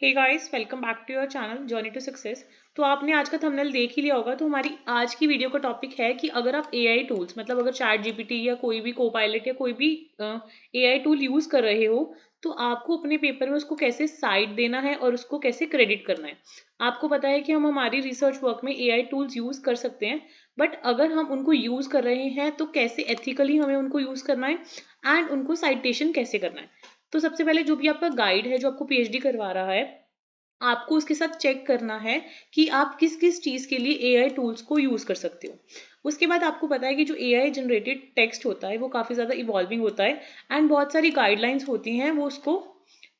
Hey guys, welcome back to your channel journey to success. तो आपने आज का थंबनेल देख ही लिया होगा। तो हमारी आज की वीडियो का टॉपिक है कि अगर आप एआई टूल्स मतलब अगर चैट जीपीटी या कोई भी कोपायलट या कोई भी एआई टूल यूज कर रहे हो तो आपको अपने पेपर में उसको कैसे साइट देना है और उसको कैसे क्रेडिट करना है। आपको पता है कि हम हमारी रिसर्च वर्क में एआई टूल्स यूज कर सकते हैं, बट अगर हम उनको यूज कर रहे हैं तो कैसे एथिकली हमें उनको यूज करना है एंड उनको साइटेशन कैसे करना है। तो सबसे पहले जो भी आपका गाइड है जो आपको पीएचडी करवा रहा है, आपको उसके साथ चेक करना है कि आप किस किस चीज के लिए एआई टूल्स को यूज कर सकते हो। उसके बाद आपको पता है कि जो एआई जनरेटेड टेक्स्ट होता है वो काफी ज्यादा इवॉल्विंग होता है एंड बहुत सारी गाइडलाइंस होती हैं वो उसको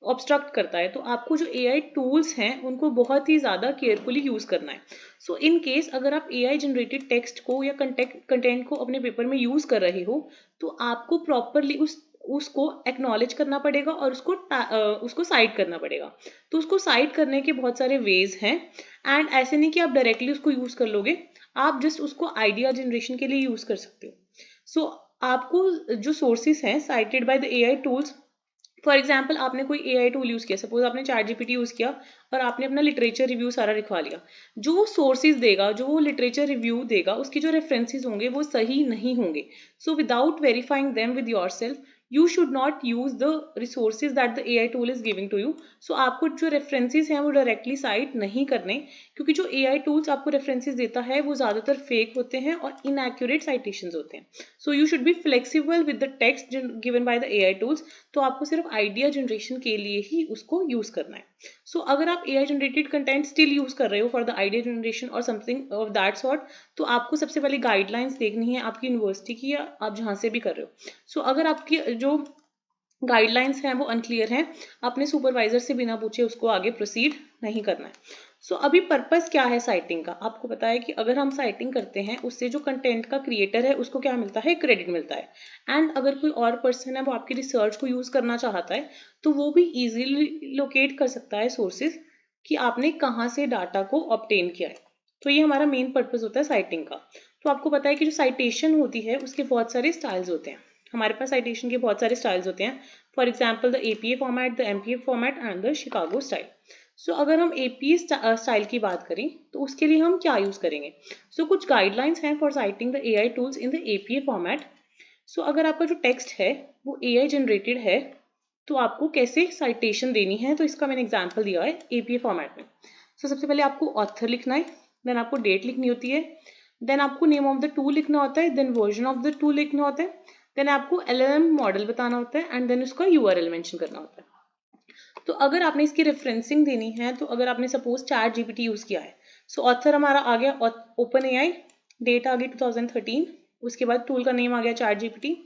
ऑब्स्ट्रक्ट करता है। तो आपको जो एआई टूल्स हैं उनको बहुत ही ज्यादा केयरफुली यूज करना है। सो इन केस अगर आप एआई जनरेटेड टेक्स्ट को या कंटेंट को अपने पेपर में यूज कर रहे हो तो आपको प्रॉपरली उसको एक्नॉलेज करना पड़ेगा और उसको साइट करना पड़ेगा। तो उसको साइट करने के बहुत सारे वेज हैं एंड ऐसे नहीं कि आप डायरेक्टली उसको यूज कर लोगे, आप जस्ट उसको आइडिया जनरेशन के लिए यूज कर सकते हो। सो आपको जो सोर्सेस हैं cited by the AI tools, for example आपने कोई एआई टूल यूज किया, सपोज आपने चैट जीपीटी यूज किया और आपने अपना लिटरेचर रिव्यू सारा लिखवा लिया। जो वो सोर्सेज देगा, जो वो लिटरेचर रिव्यू देगा, उसके जो रेफरेंसेस होंगे वो सही नहीं होंगे। So without verifying them with yourself you should not use the resources that the AI tool is giving to you. So आपको जो रेफरेंसेस हैं वो डायरेक्टली साइट नहीं करने, क्योंकि जो AI टूल्स आपको रेफरेंसेस देता है वो ज्यादातर फेक होते हैं और इनएक्यूरेट साइटेशंस होते हैं। So you should be flexible with the text given by the AI tools. तो आपको सिर्फ आइडिया जनरेशन के लिए ही उसको यूज करना है। सो अगर आप AI generated content still use कर रहे हो फॉर द आइडिया जनरेशन और समथिंग ऑफ दैट सॉर्ट, तो आपको सबसे पहले गाइडलाइंस देखनी है आपकी यूनिवर्सिटी की या आप जहां से भी कर रहे हो। सो अगर आपकी जो गाइडलाइंस हैं वो अनक्लियर हैं, अपने सुपरवाइजर से बिना पूछे उसको आगे प्रोसीड नहीं करना है। सो अभी पर्पस क्या है साइटिंग का, आपको पता है कि अगर हम साइटिंग करते हैं उससे जो कंटेंट का क्रिएटर है उसको क्या मिलता है, क्रेडिट मिलता है। एंड अगर कोई और पर्सन है वो आपकी रिसर्च को यूज करना चाहता है तो वो भी इजीली लोकेट कर सकता है सोर्सेज कि आपने कहाँ से डाटा को ऑब्टेन किया है। तो ये हमारा मेन पर्पस होता है साइटिंग का। तो आपको पता है कि जो साइटेशन होती है उसके बहुत सारे स्टाइल्स होते हैं। हमारे पास साइटेशन के बहुत सारे स्टाइल्स होते हैं। For example the APA format, the MPA format and the Chicago style. So अगर हम एपीए स्टाइल की बात करें तो उसके लिए हम क्या यूज करेंगे। सो कुछ गाइडलाइंस हैं for citing the AI tools in the APA format. So अगर आपका जो टेक्स्ट है वो एआई जनरेटेड है तो आपको कैसे साइटेशन देनी है, तो इसका मैंने एग्जाम्पल दिया है एपीए फॉर्मेट में। सो सबसे पहले आपको ऑथर लिखना है, देन आपको डेट लिखनी होती है, देन आपको नेम ऑफ द टूल लिखना होता है, then version of the tool लिखना होता है, देन आपको एलएलएम मॉडल बताना होता है एंड देन उसका यूआरएल मेंशन करना होता है। तो अगर आपने इसकी रेफरेंसिंग देनी है, तो अगर आपने सपोज चैट जीपीटी यूज किया है, सो ऑथर हमारा आ गया ओपन एआई, डेट आ गई 2013, उसके बाद टूल का नेम आ गया चैट जीपीटी,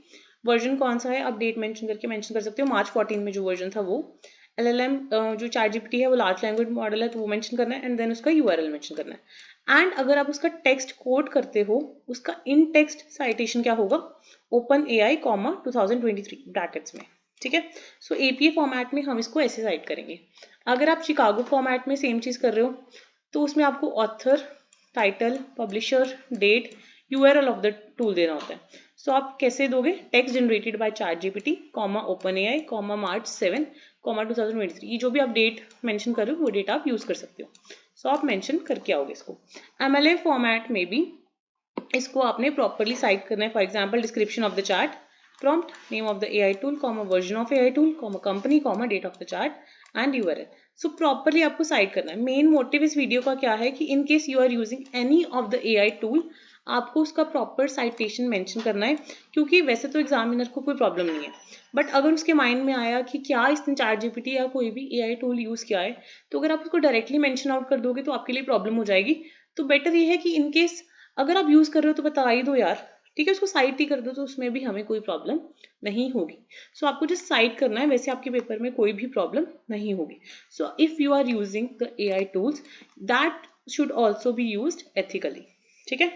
वर्जन कौन सा है आप डेट मेंशन करके मेंशन कर सकते हो, मार्च 14 में जो वर्जन था वो। एलएलएम जो चैट जीपीटी है वो लार्ज लैंग्वेज मॉडल है तो वो मेंशन करना है एंड देन उसका यूआरएल मेंशन करना है। एंड अगर आप उसका टेक्स्ट कोड करते हो उसका इन टेक्स्ट साइटेशन क्या होगा, ओपन एआई कॉमा 2023 ब्रैकेट्स में। ठीक है। सो एपीए फॉर्मेट में हम इसको ऐसे साइट करेंगे। अगर आप शिकागो फॉर्मेट में सेम चीज कर रहे हो तो उसमें आपको author, title, publisher, date, URL of the tool देना होता है। सो आप कैसे दोगे, text generated by ChatGPT comma OpenAI comma March 7 comma 2023, ये जो भी आप डेट मेंशन कर रहे हो वो डेट आप यूज कर सकते हो। सो आप मेंशन करके आओगे इसको। एमएलए फॉर्मेट में भी इसको आपने प्रॉपरली साइट करना है। For example description of the chart, prompt, name of the AI tool, version of AI tool, company, date of the chart and URL. So properly आपको साइट करना है। मेन मोटिव इस वीडियो का क्या है कि in case you are using any of the AI tool, आपको उसका प्रॉपर साइटेशन मेंशन करना है, क्योंकि वैसे तो एग्जामिनर को कोई प्रॉब्लम नहीं है, बट अगर उसके माइंड में आया कि क्या इसने चैट जीपीटी या कोई भी AI टूल यूज किया है, तो अगर आप उसको डायरेक्टली मेंशन आउट कर दोगे तो आपके लिए प्रॉब्लम हो जाएगी। तो बेटर ये है कि इन केस अगर आप यूज कर रहे हो तो बता ही दो यार, ठीक है, उसको साइट ही कर दो तो उसमें भी हमें कोई प्रॉब्लम नहीं होगी। सो आपको जस्ट साइट करना है, वैसे आपके पेपर में कोई भी प्रॉब्लम नहीं होगी। So if you are using the AI tools that should also be used ethically. ठीक है।